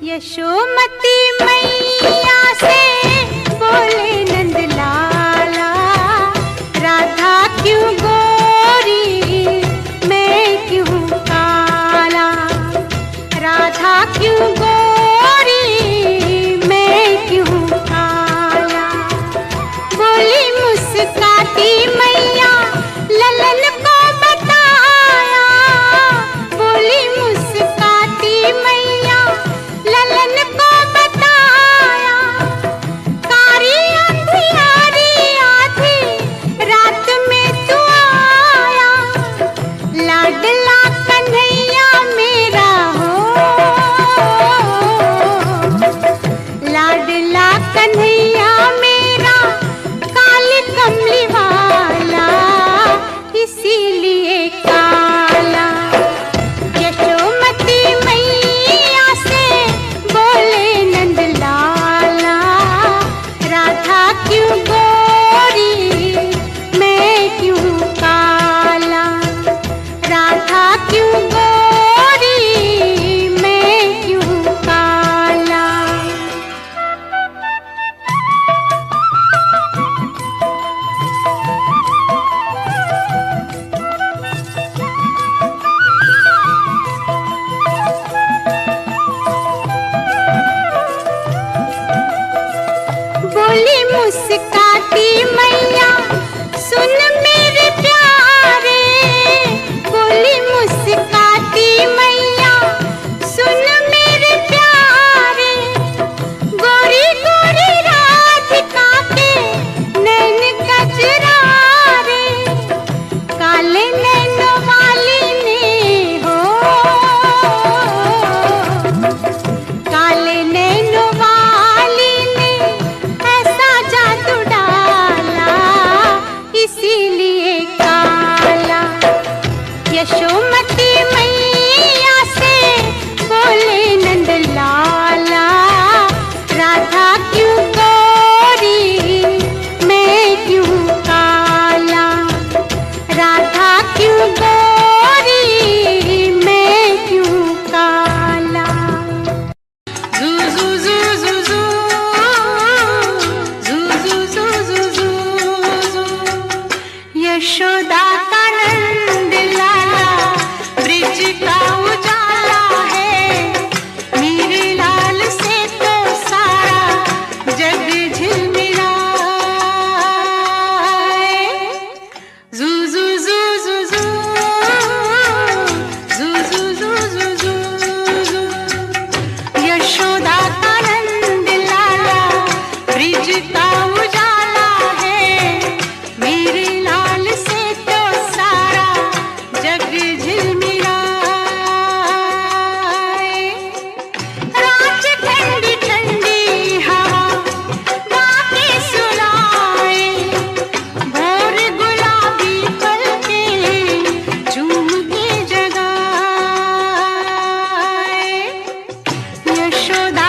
यशोमती मैया से बोले नंद लाला, राधा क्यों गोरी मैं क्यों काला, राधा क्यों गोरी मैं क्यों काला। बोली मुस्काती मैया ललन को बताया, बोली मुस्काती मैया ललन को बताया। कारी अंधियारी आधी रात में तू आया, लाडला कन्हैया मेरा हो, लाडला कन्हैया मेरा काली कमली वाला इसीलिए काला। यशोमती मैया से बोले नंद लाला, राधा क्यों गोरी मैं क्यों काला, राधा क्यों गोरी मैं क्यों काला। बोली मुस्काती मैया सुन मेरे प्यारे, बोली मुस्काती मैया सुन मेरे प्यारे। गोरी गोरी राधिका के नैन कजरारे, काले नैन वाली ने हो, काले नैन वाली ने ऐसा जादू डाला इसीलिए काला। यशोमती मैया से बोले नंद लाला, राधा क्यों गोरी मैं क्यों काला, राधा क्यों गोरी मैं क्यों काला। जू जू जू जू जू, जू जू जू जू जू जू। यशोदा का नंद लाला ब्रिज का उजाला है, मेरे लाल से तो सारा जग झिलमिलाए। जू जू जू जू जू, जू जू जू जू जू जू। यशोदा का नंद लाला ब्रिज का उजाला है, मेरे लाल से तो सारा जग झिलमिलाए। रात ठंडी ठंडी हवा बातें सुनाए, भोर गुलाबी पलके झूम के जगाए। यशोदा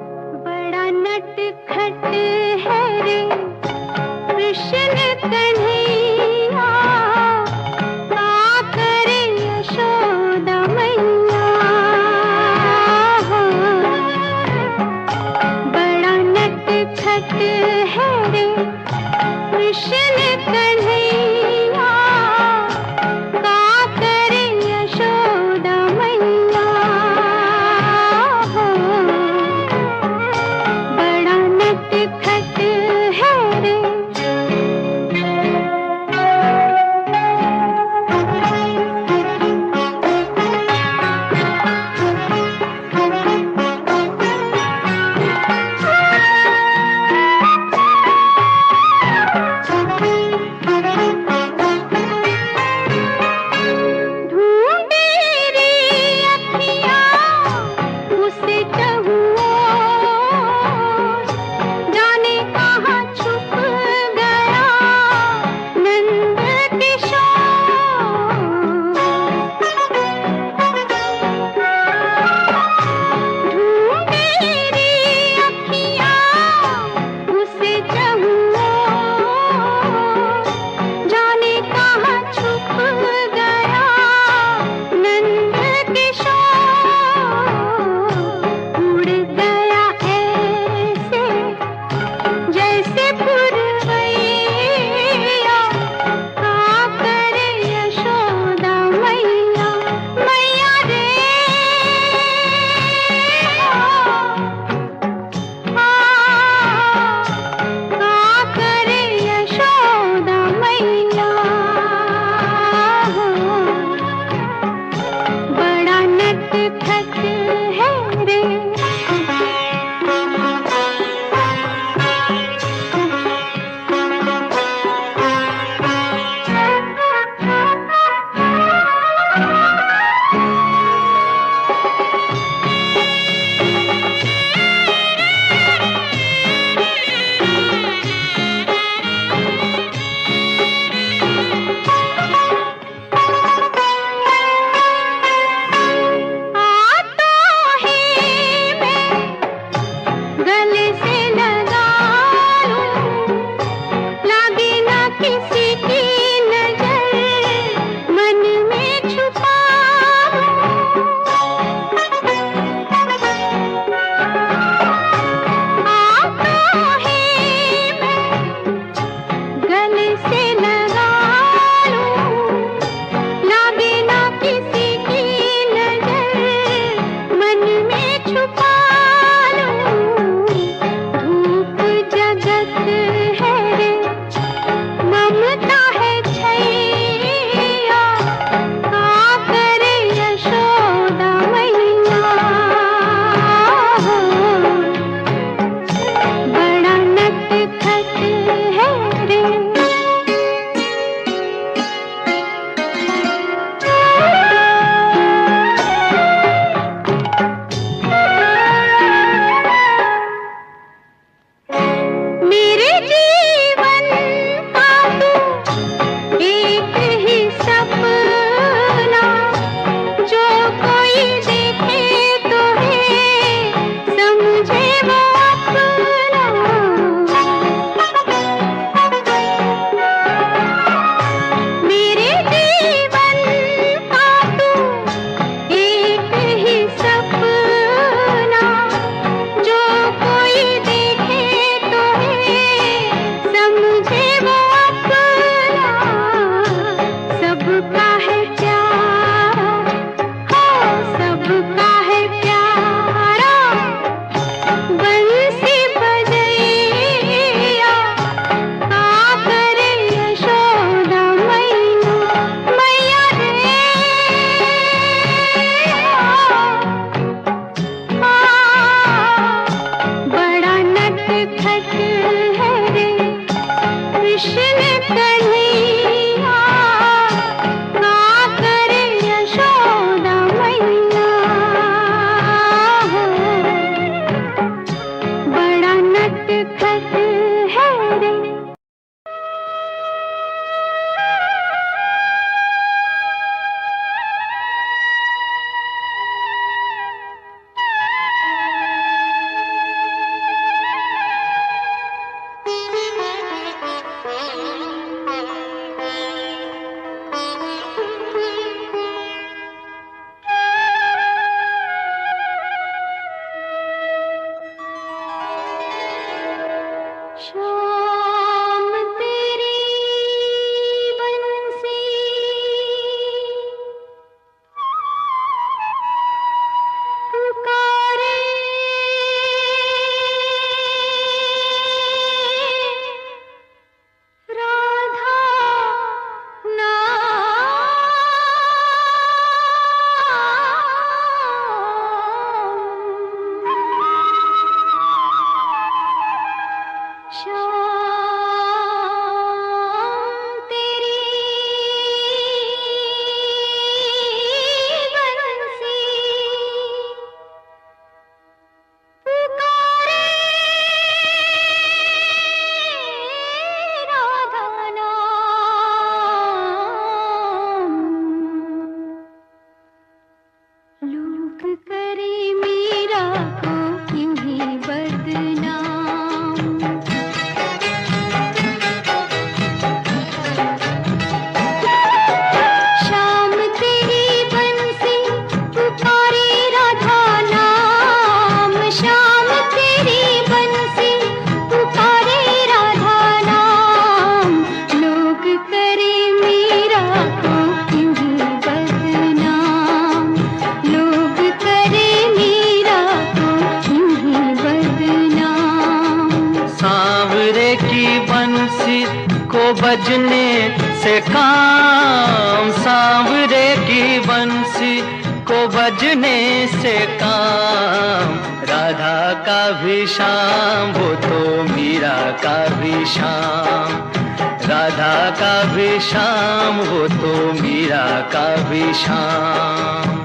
बजने से काम, सांवरे की बंसी को बजने से काम। राधा का भी शाम, वो तो मीरा का भी शाम। राधा का भी शाम, वो तो मीरा का भी शाम।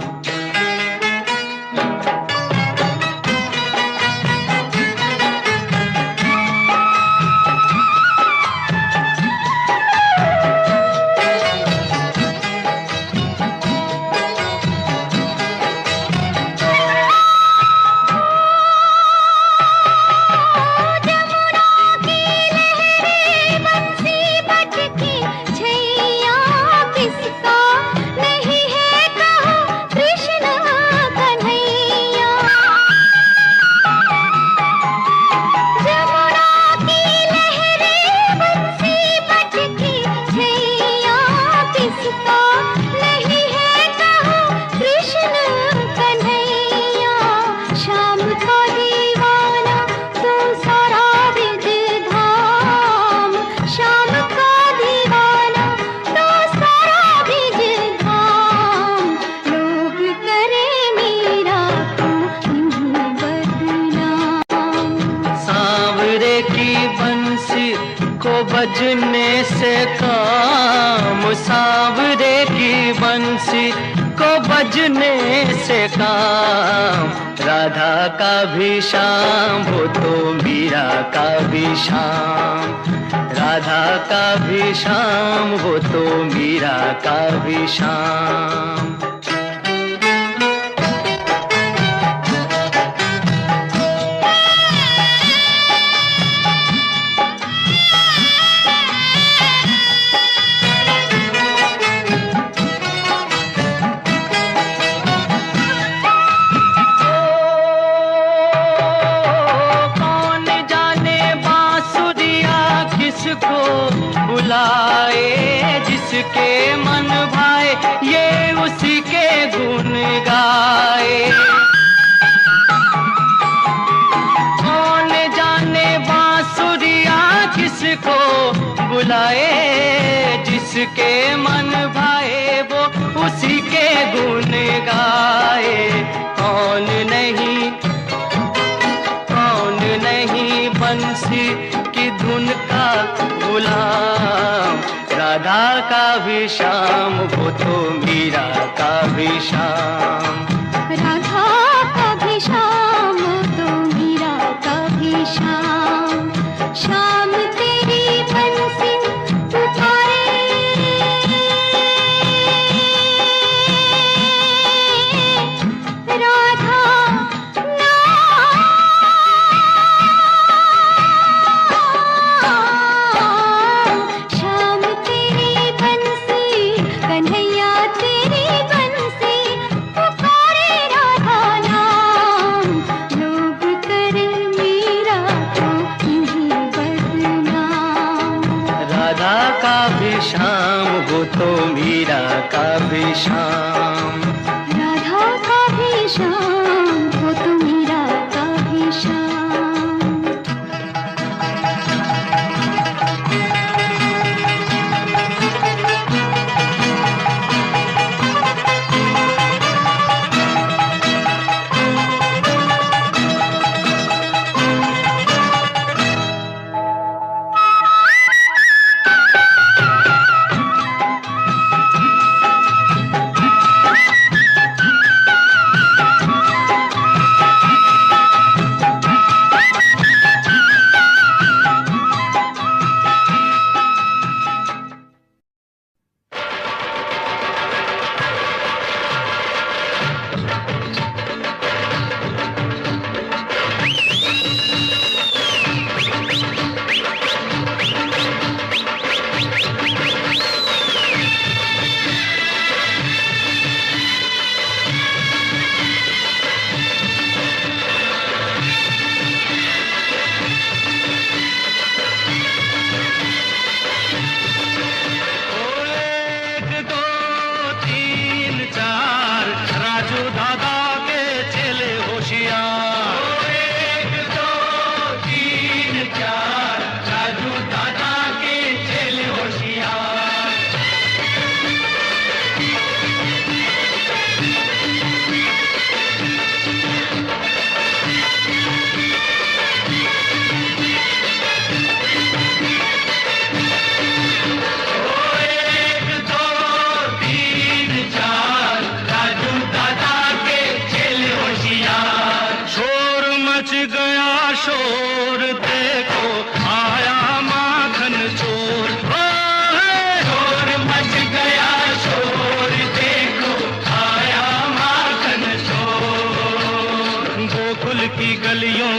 बजने से काम, सांवरे की बंसी को बजने से काम। राधा का भी शाम, वो तो मीरा का भी शाम। राधा का भी शाम, वो तो मीरा का भी शाम। बुलाए जिसके मन भाए, ये उसी के गुण गाए। कौन जाने बांसुरिया किसको बुलाए, जिसके मन भाए वो उसी के गुण गाए। कौन नहीं बंसी की धुन का गुलाम। राधा का भी शाम, वो तो मीरा का भी शाम। राधा का भी शाम, वो तो मीरा का भी शाम। शाम तेरी बंसी पुकारे, राधा शाम, वो तो मीरा का भी शाम। राधा का भी शाम, वो तो मीरा का भी शाम।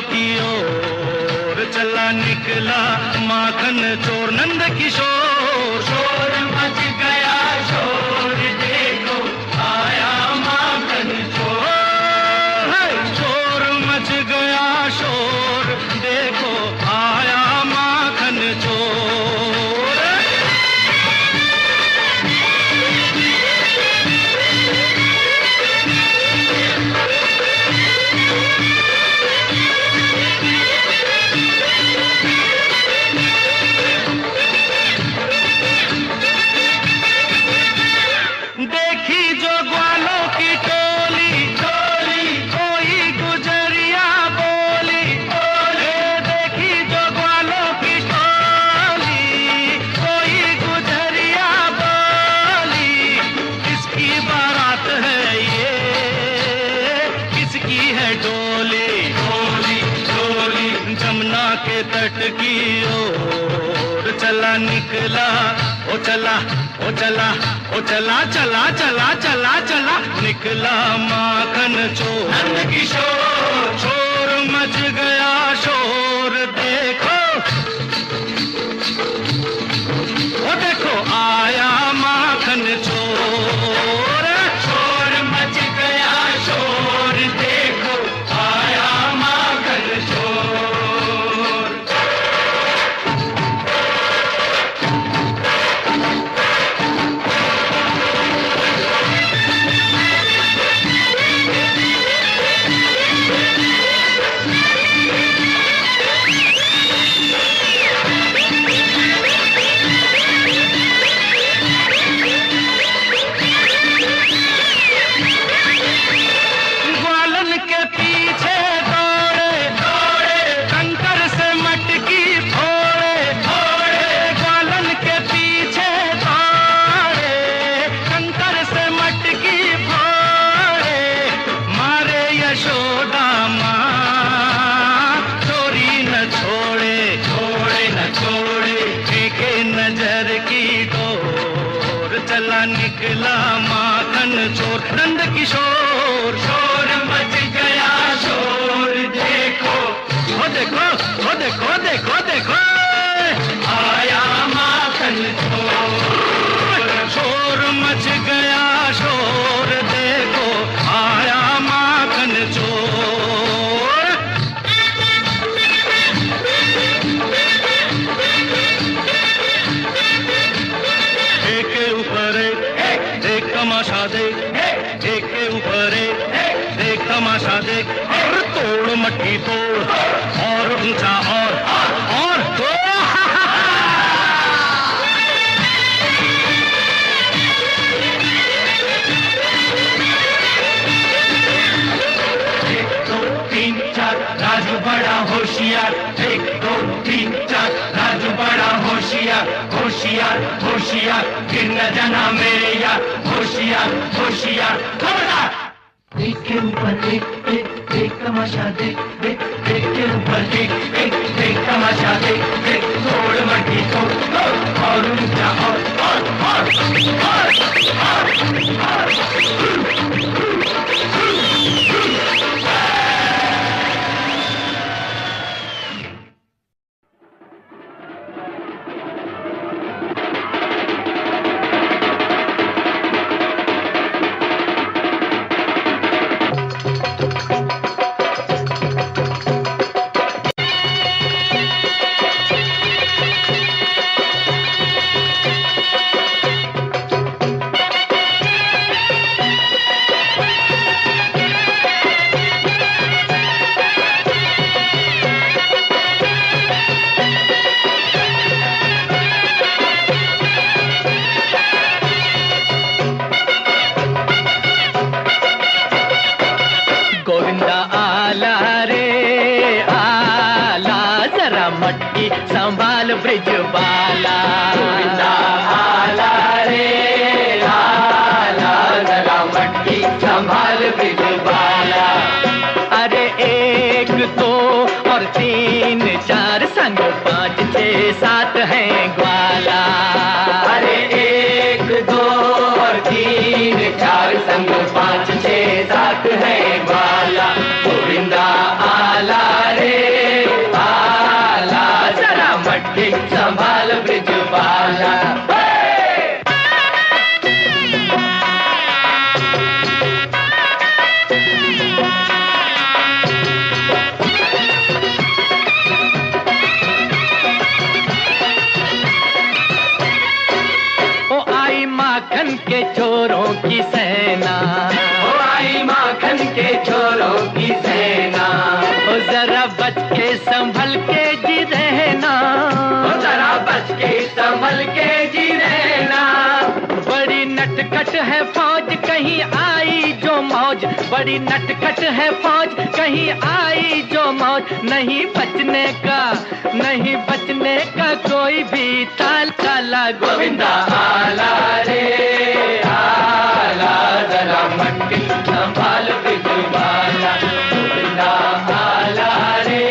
की ओर चला निकला माखन चोर नंद किशोर। शोर मच गया शोर देखो आया माखन चोर। शोर मच गया शोर देखो आया माखन चोर। देखी जो ग्वालों की टोली टोली कोई गुजरिया बोली बोले। देखी जो ग्वालों की टोली कोई गुजरिया बोली। किसकी बारात है ये किसकी है डोली। डोली डोली जमुना के तट की ओर चला निकला ओ चला ओ चला ओ चला चला चला चला चला निकला माखन चोर नंद किशोर। शोर मच गया शोर देखो ओ देखो आया माखन चोर। शोर मच गया शोर देखो आया माखन चोर। निकला माखन चोर नंद किशोर। शोर मच गया शोर देखो ओ देखो ओ देखो देखो देखो आया माखन चोर। शोर मच गया शोर देखो आया माखन चोर। एक के ऊपर एक तमाशा देख एक के ऊपर एक तमाशा देख। और तोड़ मट्टी तोड़ और ऊंचा और तोड़। एक दो तीन चार राजू बड़ा होशियार। एक दो तीन चार राजू बड़ा होशियार। होशियार होशियार गिर न जाना मेरे यार। होशियार होशियार खबरदार। एक के ऊपर एक तमाशा देख देख एक के ऊपर एक तमाशा देख देख। तोड़ मट्टी तोड़ और ऊंचा और संभाल ब्रिज बाला। आला रे आला जरा मटकी संभाल ब्रिज बाला। अरे एक दो और तीन चार संग 5 6 7 हैं ग्वाला। अरे एक दो और तीन चार संग 5 6 7 हैं ग्वाला। गोविंदा आला रे मटकी संभाल ब्रिजबाला। माखन के चोरों की सेना, ओ आई माखन के चोरों की सेना, ओ जरा बच के संभल के जी रहना, ओ जरा बच के संभल के जी रहना। बड़ी नटखट है फौज कहीं आई जो मौज, बड़ी नटखट है फौज कहीं आई जो मौज, नहीं बचने का नहीं बचने का कोई भी ताल काला गोविंदा आला रे आला, जरा मटकी संभाल ब्रिजबाला। गोविंदा आला रे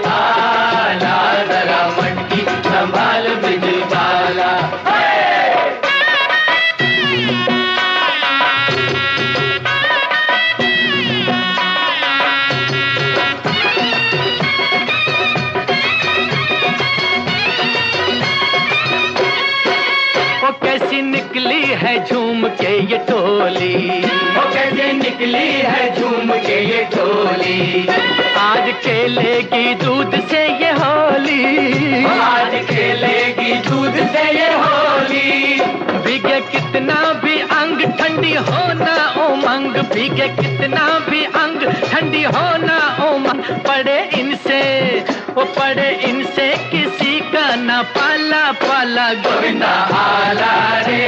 आला, जरा मटकी संभाल ब्रिजबाला। कैसी निकली है झूम के ये टोली, वो कैसे निकली है झूम के ये टोली, आज खेलेगी दूध से ये होली, आज खेलेगी दूध से ये होली। भीगे कितना भी अंग ठंडी हो ना उमंग, भीगे कितना भी अंग ठंडी हो ना उमंग, पड़े इनसे वो पड़े इनसे किसी का ना पाला पाला। गोविंदा आला रे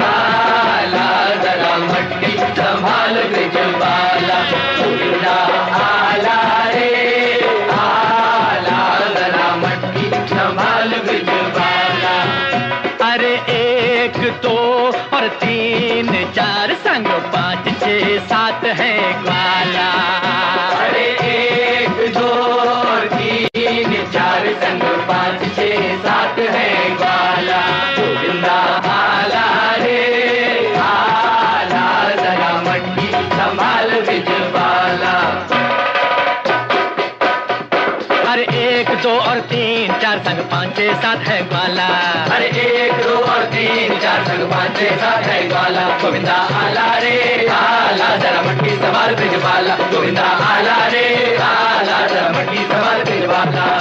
आला, जरा मटकी संभाल ब्रिजबाला। गोविंदा आला रे आला, जरा मटकी संभाल ब्रिजबाला। अरे एक दो और तीन चार संग 5 6 7 है ग्वाला, अरे 1 2 3 4 संग 5 6 7 है ग्वाला। गोविंदा आला रे आला, जरा मटकी संभाल ब्रिजबाला। अरे 1 2 और 3 4 संग 5 6 7 है ग्वाला, अरे 1 2 और 3 4 संग 5 6 7 है ग्वाला। गोविंदा आला रे आला, जरा मटकी संभाल ब्रिजबाला। गोविंदा आला रे आला, जरा मटकी संभाल ब्रिजबाला।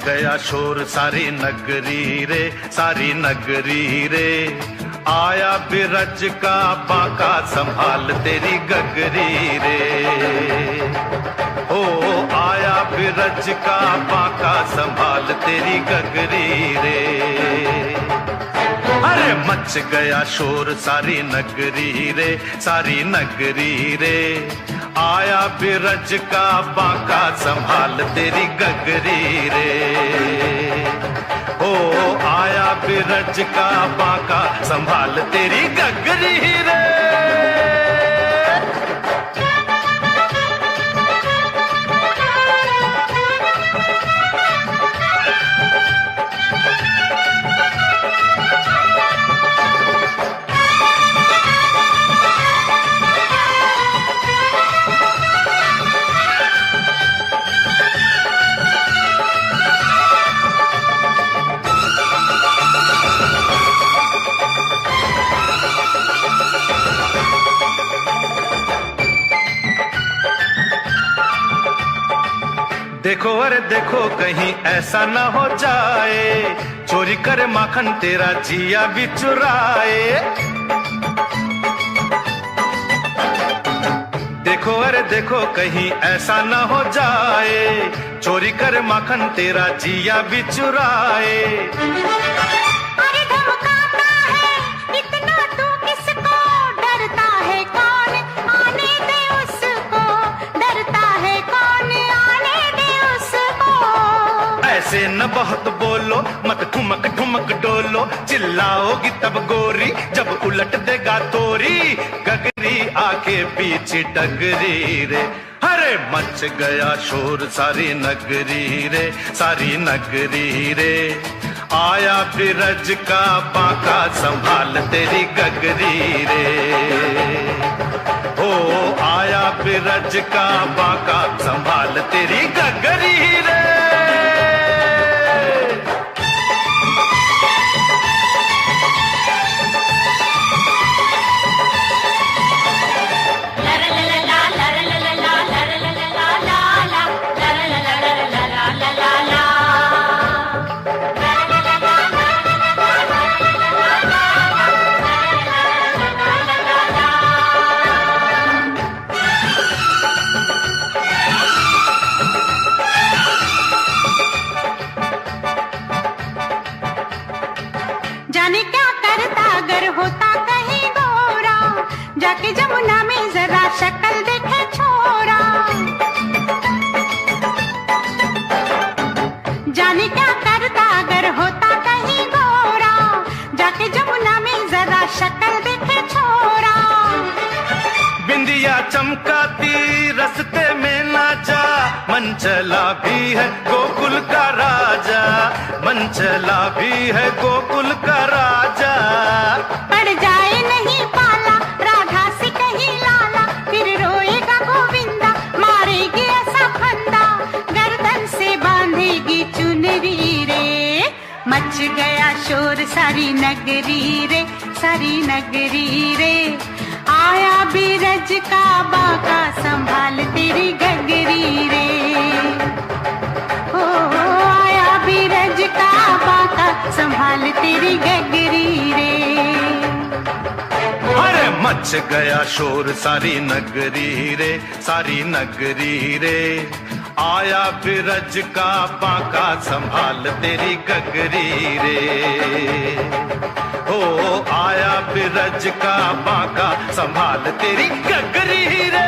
गया शोर सारी नगरी रे, सारी नगरी रे। आया बिरज का बांका संभाल तेरी गगरी रे। ओ आया बिरज का बांका संभाल तेरी गगरी रे। अरे मच गया शोर सारी नगरी रे, सारी नगरी रे। आया बिरज का बांका संभाल तेरी गगरी रे। ओ आया बिरज का बांका संभाल तेरी गगरी रे। देखो अरे देखो कहीं ऐसा ना हो जाए, चोरी करे माखन तेरा जिया भी चुराए। देखो अरे देखो कहीं ऐसा ना हो जाए, चोरी करे माखन तेरा जिया भी चुराए। अरे धमकाता है इतना तू किसको, डरता है कौन आने दे उसको, डरता है कौन आने दे उसको। ऐसे न बहुत बोलो, मत ठुमक ठुमक डोलो, चिल्लाओगी तब गोरी जब उलट देगा तोरी गगरी आके पीछे डगरी रे। अरे मच गया शोर सारी नगरी रे, सारी नगरी रे। आया बिरज का बांका संभाल तेरी गगरी रे। ओ आया बिरज का बांका संभाल तेरी गगरी रे। जाने क्या करता अगर होता कहीं गोरा, जाके जमुना में जरा शक्ल देखे छोरा। जाने क्या करता अगर होता कहीं गोरा, जाके जमुना में जरा शक्ल देखे छोरा। बिंदिया चमकाती रस्ते में ना जा, मन चला भी है गोकुल का राजा, मन चला भी है गोकुल का राजा। पड़ जाए नहीं पाला राधा से कहीं लाला, फिर रोएगा गोविंदा मारेगी ऐसा फंदा, गर्दन से बांधेगी चुनरी रे। मच गया शोर सारी नगरी रे, सारी नगरी रे। आया बिरज का बांका संभाल तेरी गगरी रे। ओ आया बिरज का बांका संभाल तेरी गगरी रे। अरे मच गया शोर सारी नगरी रे, सारी नगरी रे। आया बिरज का बांका संभाल तेरी गगरी रे। ओ आया बिरज का बांका संभाल तेरी गगरी रे।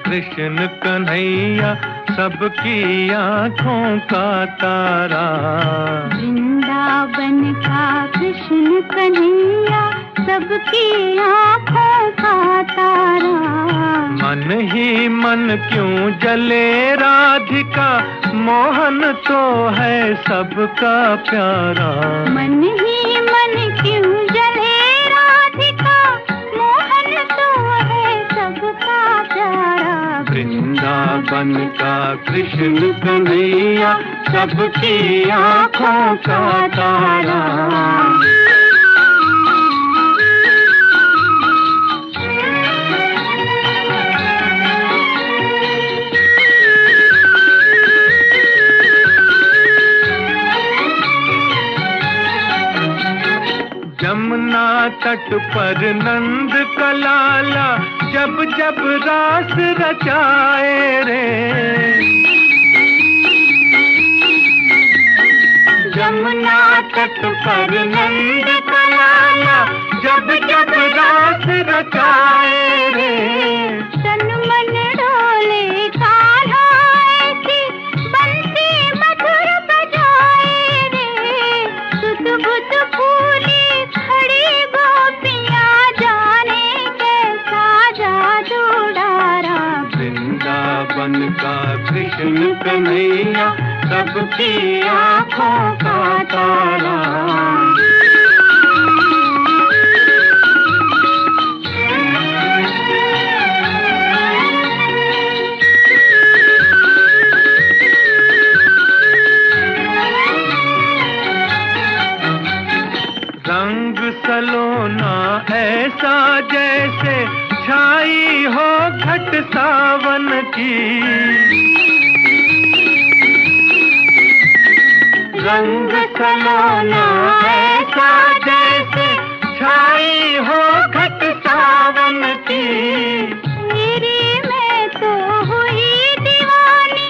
कृष्ण कन्हैया सबकी आँखों का तारा। वृंदावन का कृष्ण कन्हैया सबकी आँखों का तारा। मन ही मन क्यों जले राधिका, मोहन तो है सबका प्यारा। मन ही मन क्यों जले राधिका, मोहन तो है सबका प्यारा। वृंदावन का कृष्ण कन्हैया सबकी आँखों का तारा। यमुना तट पर नंद का लाला जब जब रास रचाए रे। यमुना तट पर नंद का लाला जब जब रास रचाए रे। तन मन डोले कान्हा ऐसी बंसी मधुर बजाए रे। सुध बुध फूली खड़ी गोपियाँ जाने कैसा जादू डारा। वृंदावन का कृष्ण कन्हैया सबकी आँखों का तारा। रंग सलोना ऐसा जैसे छाई हो घट सावन की। रंग सलोना ऐसा जैसे छाई हो घट सावन की। तेरी मैं तो हुई दीवानी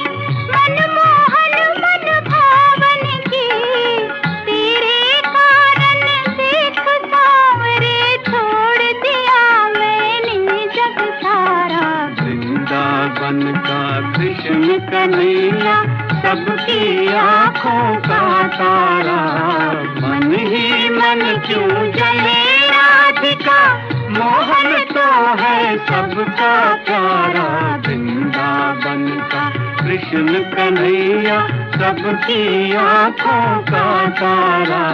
मनमोहन मन भावन की। तेरे कारण देख सांवरे छोड़ दिया मैंने जग सारा। वृंदावन का कृष्ण कन्हैया सबकी आँखों का तारा। मन ही मन क्यों जले राधिका, मोहन तो है सबका प्यारा। वृंदावन का कृष्ण कन्हैया सबकी आँखों का तारा।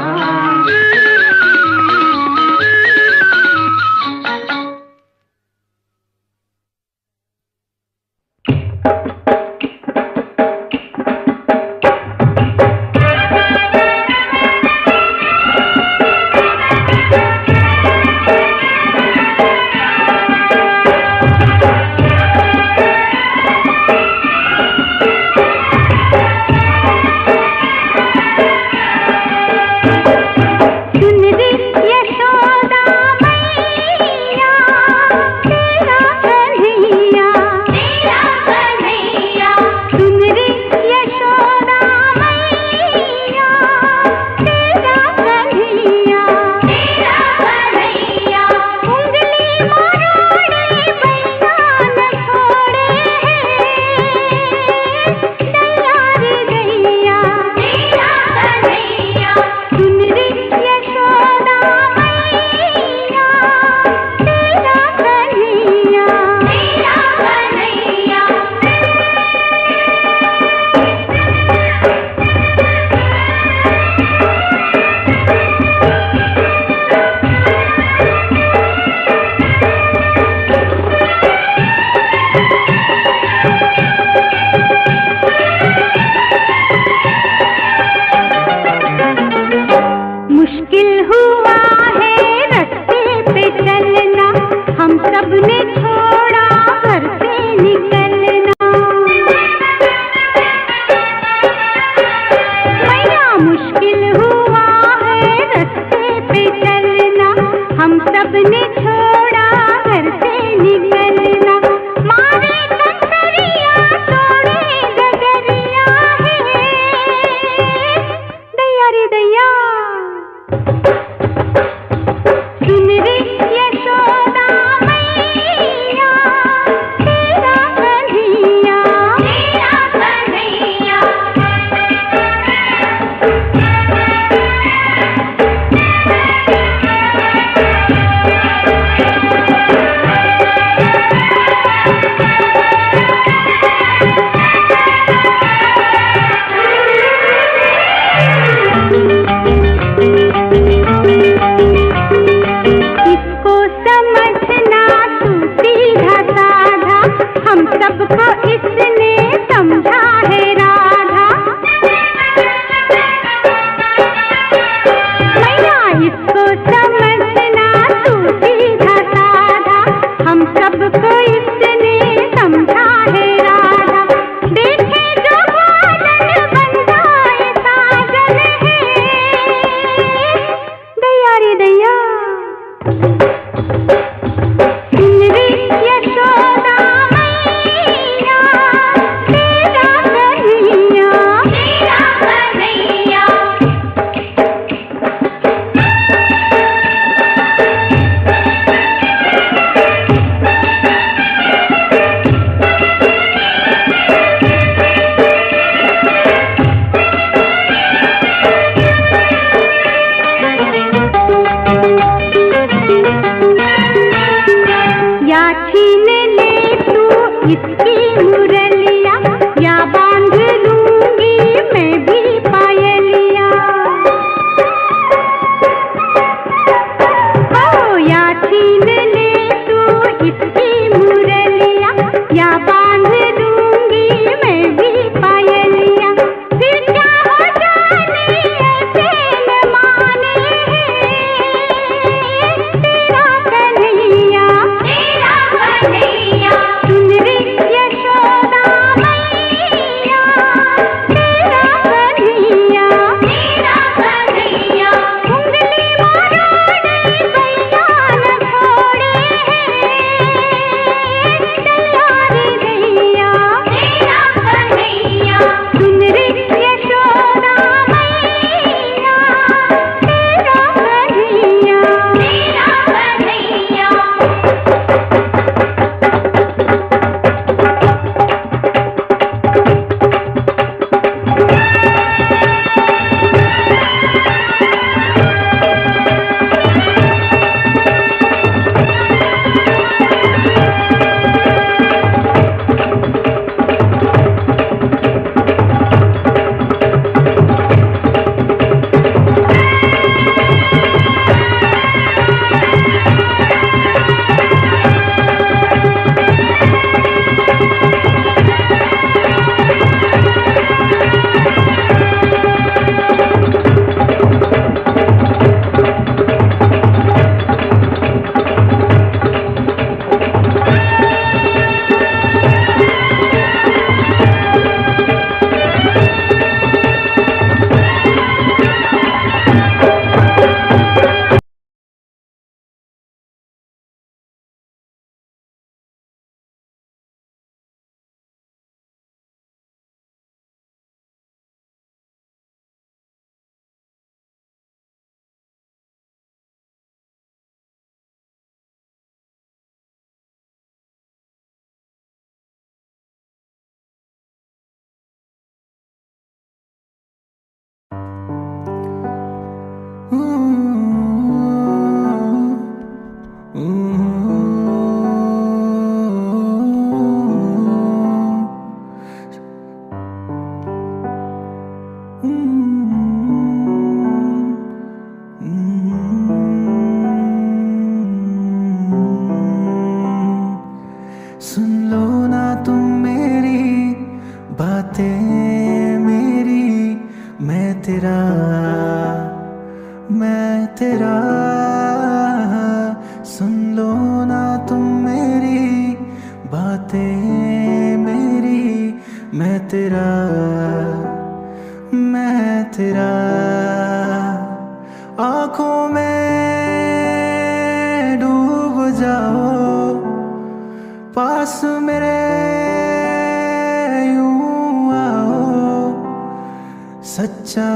इसकी मुरलिया, या बांध लूंगी मैं भी पायलिया। ओ या छीन ले तू इसकी मुरलिया, या बांध लूंगी मैं भी पायलिया। फिर क्या हो जाने ऐसे न माने, तेरा कन्हैया, तेरा कन्हैया। सुन रे यशोदा मैया, तेरा कन्हैया, तेरा कन्हैया। उंगली मरोड़े भैया न छोड़े, तैयार भैया, तेरा कन्हैया। सुन रे यशोदा मैया, तेरा कन्हैया, तेरा सुन लो ना तुम मेरी बातें, मेरी मैं तेरा, मैं तेरा। सुन लो ना तुम मेरी बातें, मेरी मैं तेरा, मैं तेरा। आँखों में डूब जाओ, पास मेरे यूं आओ, सच्चा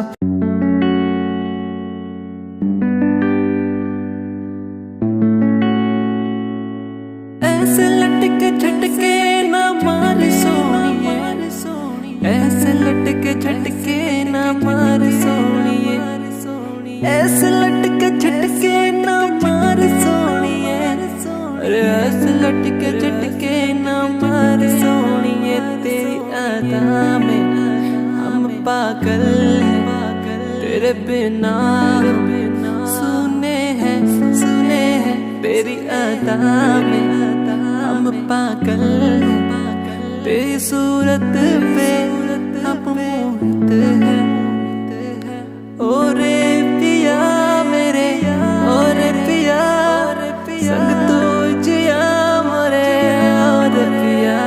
ऐसे लटके झटके ना मार सोनिए, ऐसे लटके झटके ना मार सोनिए, ऐसे लटके झटके ना मार सोनिए, अरे ऐसे लटके झटके ना मार सोनिए। तेरी अदा में हम पागल हैं, तेरे बिना सुने हैं, सुने हैं। तेरी अदा में हम पागल हैं, तेरी सूरत पे हम मोहित हैं। ओ रे पिया मेरे, ओ रे पिया संग तू जिया मोरे, ओ रे पिया,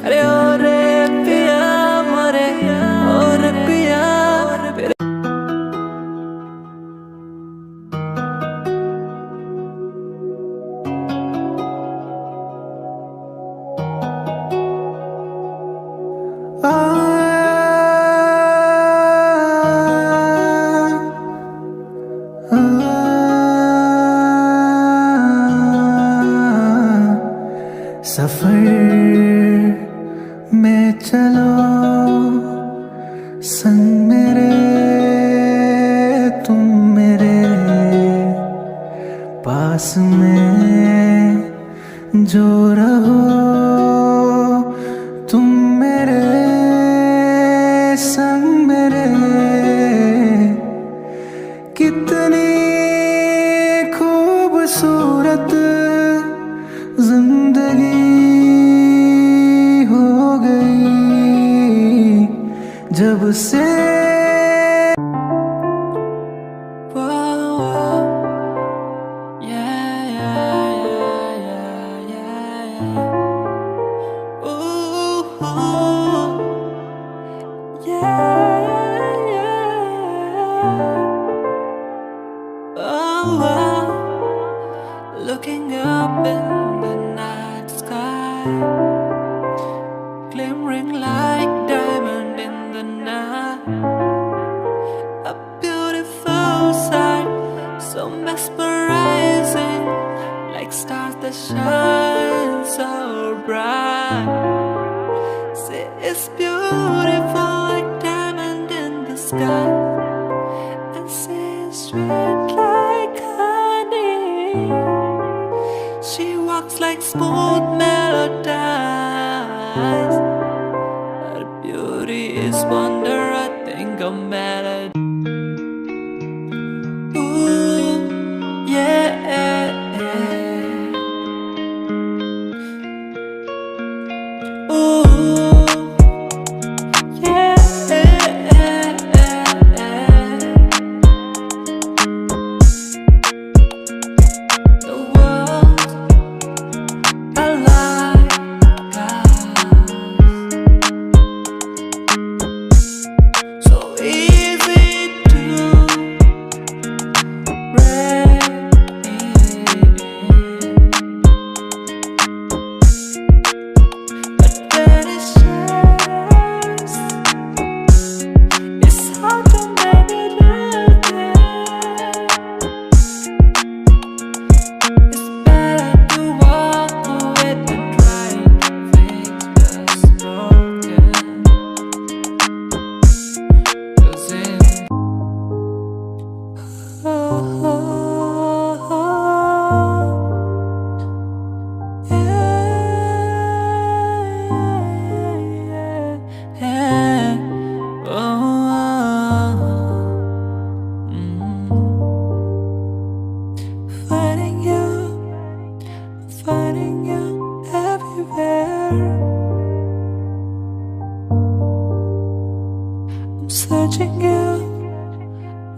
अरे ओ रे पिया मोरे, ओ रे पिया। सफर में चलो संग मेरे, तुम मेरे पास में जो रहो से Looking up in the night sky, glimmering like diamond in the night. A beautiful sight, so mesmerizing, like stars that shine so bright. See, it's beautiful like diamond in the sky, and see, sweet like honey. She walks like smooth melodies. Her beauty is wonder. I think I'm mad at. Ooh, yeah. Ooh, yeah. The world so easy to break, but when it shines, it's hard to make it again. It's better to walk away than try to fix what's broken. 'Cause finding you everywhere.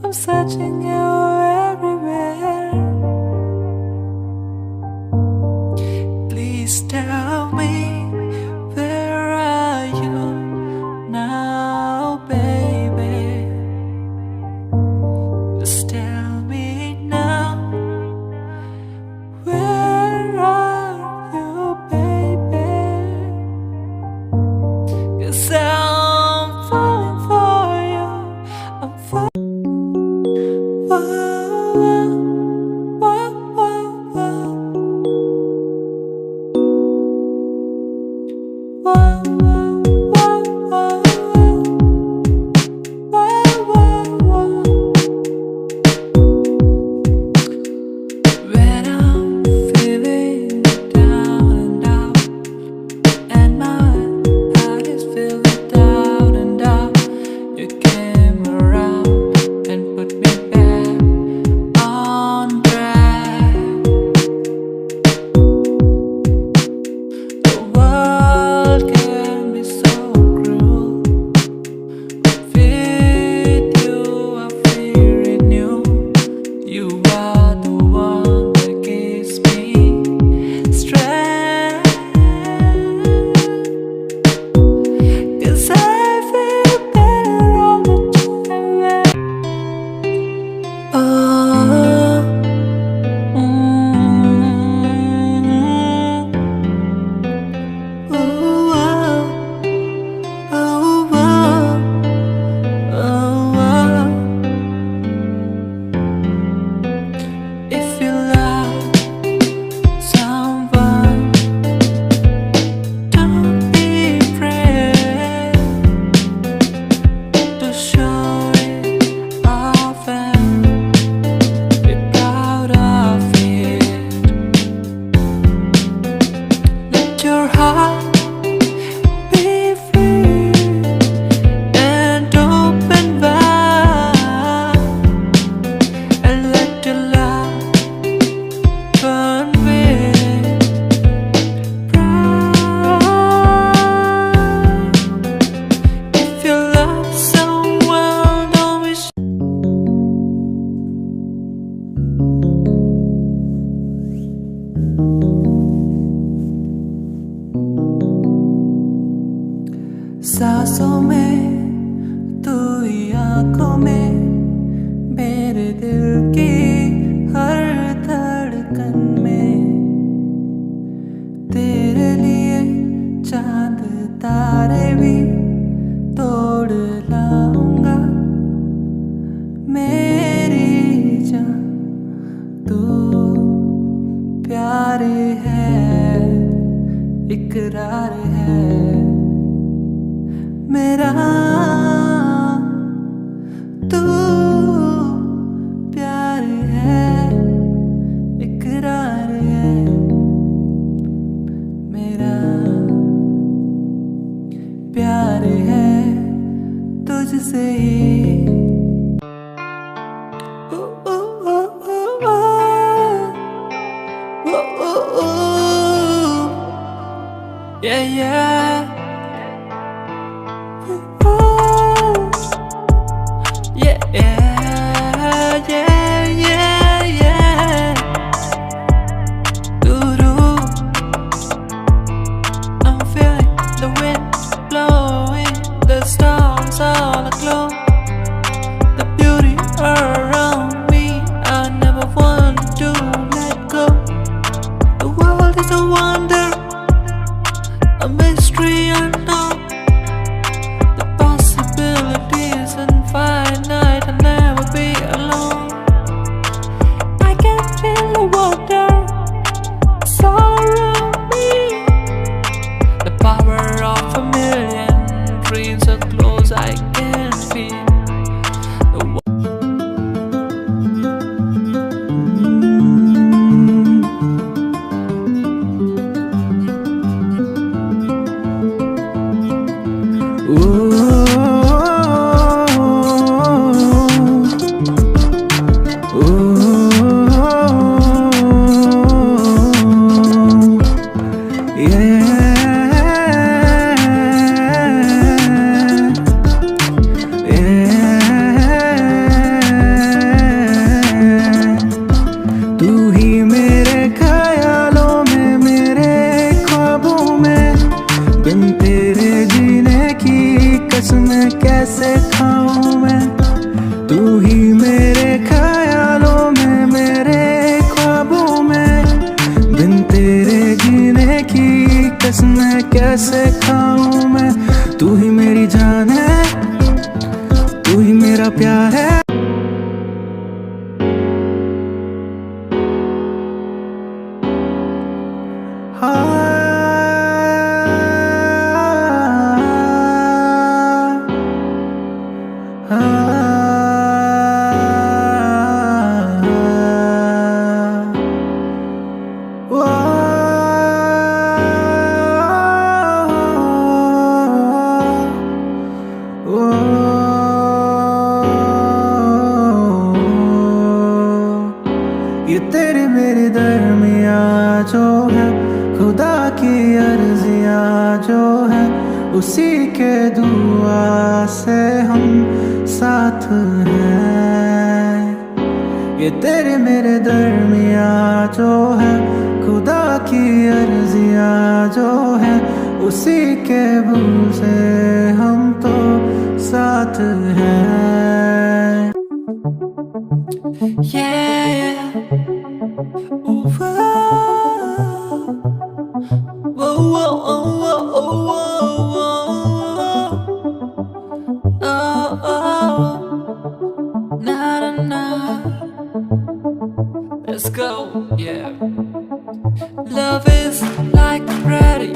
I'm searching you everywhere. Please tell me, where are you now, baby? Just tell me now, where are you, baby? 'Cause I'm falling for you. I'm falling. When I'm feeling down and out, and my heart is feeling down and out, you came around and put me back on track. The world can be सांसों में तू ही आंखों में मेरे दिल की हर धड़कन में तेरे लिए चांद तारे भी तोड़ लाऊंगा मेरी जान तू प्यार है इकरार है मेरा तू प्यार है इकरार है मेरा प्यार है तुझसे ही yeah, yeah. Yeah, yeah, yeah, yeah, yeah. Doo-doo. I'm feeling the wind blowing, the stars all aglow, the beauty around me. I never want to let go. The world is a wonder, a mystery unknown. The possibilities infinite. I'll never be alone. I can feel the water, it's all around me. The power of a million dreams so close I can feel. कैसे खाऊं मैं तू ही मेरे ख्यालों में मेरे ख्वाबों में बिन तेरे जीने की कसमें कैसे खाऊं मैं तू ही मेरी जान है तू ही मेरा प्यार है ये तेरे मेरे दरमियाँ जो है खुदा की अर्जियाँ जो है उसी के दुआ से हम साथ हैं ये तेरे मेरे दरमियाँ जो है खुदा की अर्जियाँ जो है उसी के बूँ से हम तो साथ हैं yeah. Ooh, whoa, whoa, whoa, whoa, whoa, oh, na na na. Let's go, yeah. Love is like a party,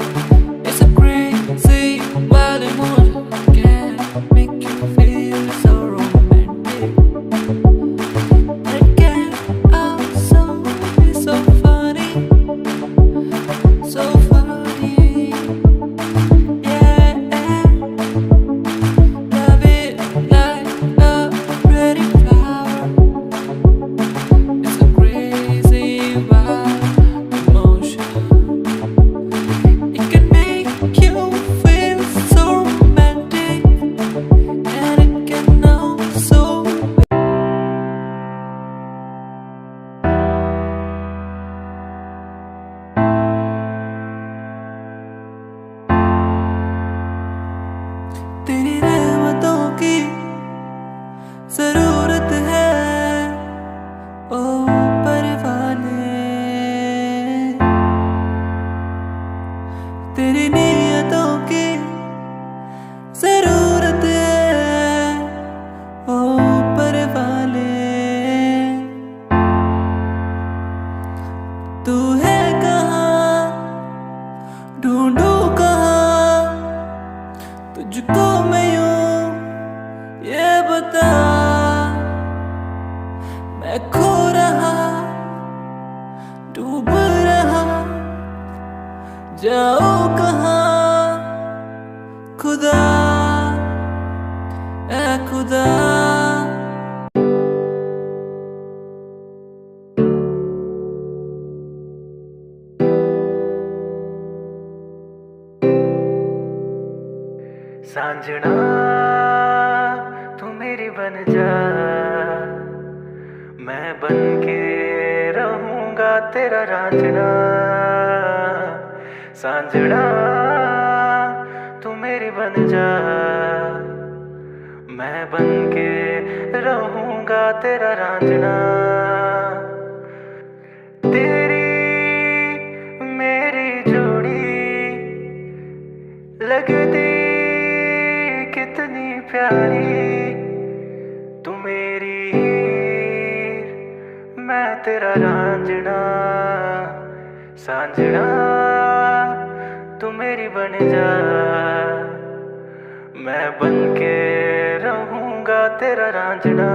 it's a crazy wild emotion. Can make you feel so romantic. I can't तुझको मैं यूं ये बता, मैं खो रहा डूब रहा, जाओ कहाँ खुदा ऐ खुदा। सांजना तू मेरी बन जा, मैं बन के रहूंगा तेरा रांझना। सांजना तू मेरी बन जा, मैं बन के रहूंगा तेरा रांझना। तेरी मेरी जोड़ी लगती कितनी प्यारी, तू मेरी हीर मैं तेरा रांझना। सांझना तू मेरी बन जा, मैं बन के रहूंगा तेरा रांझना।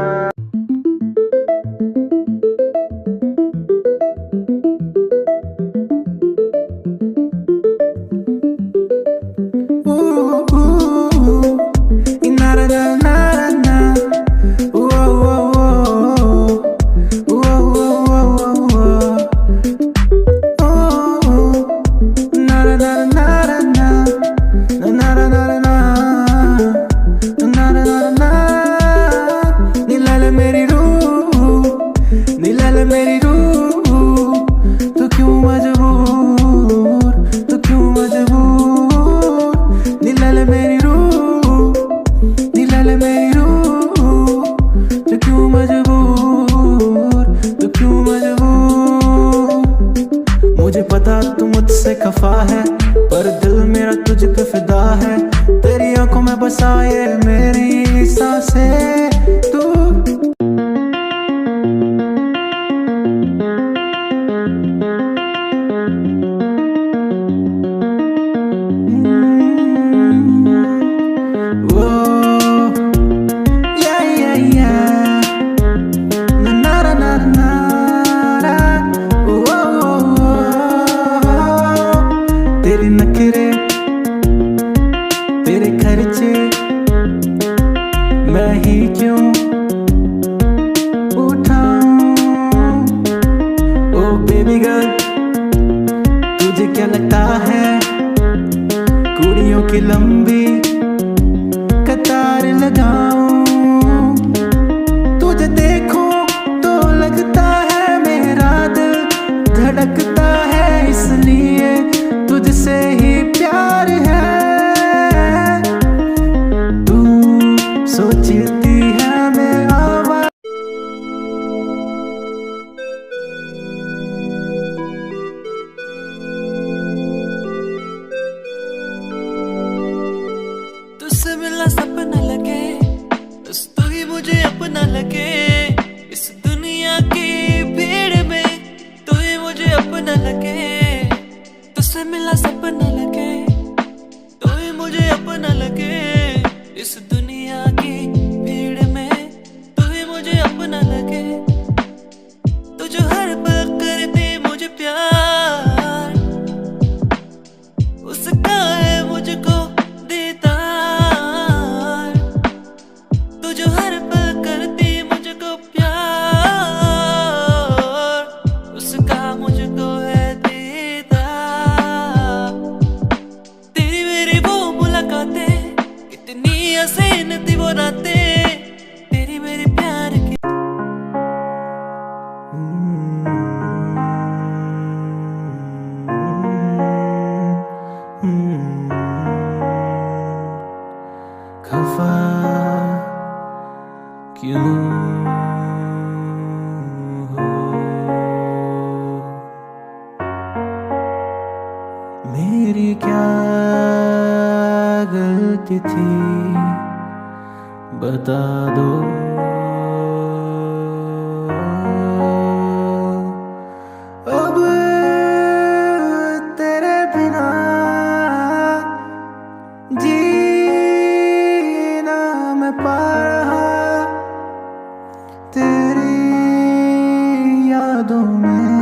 मुझे पता तू मुझसे खफा है, पर दिल मेरा तुझ पे फिदा है। तेरी आंखों में बसा ये मेरी सांसें तू। तेरे नखरे तेरे खर्चे मैं ही क्यों उठाऊं। ओ बेबी गर्ल तुझे क्या लगता है, कुड़ियों की लंबी कतार लगाऊं। तुझे देखूं तो लगता है मेरा दिल धड़कता है, इसलिए तुझसे ही प्यार है। तू सोचती है मैं आवाज़। तुझसे मिलना सपना लगे, बस तू ही मुझे अपना लगे। इस दुनिया की भीड़ में तू ही मुझे अपना लगे। तुझसे मिलना सपना लगे, तू ही मुझे अपना लगे। इस दुनिया की भीड़ में तू ही मुझे अपना लगे। तू जो हर पल करती मुझे प्यार, उसका है मुझको दीदार। तू जो हर पल करती मुझको प्यार, उसका मुझको है दीदार। तेरी मेरी वो मुलाकातें कितनी हसीन थी वो रातें, तेरी मेरी प्यार की। खफा क्यों हो, मेरी क्या गलती थी बता दो। अब तेरे बिना जी यादों में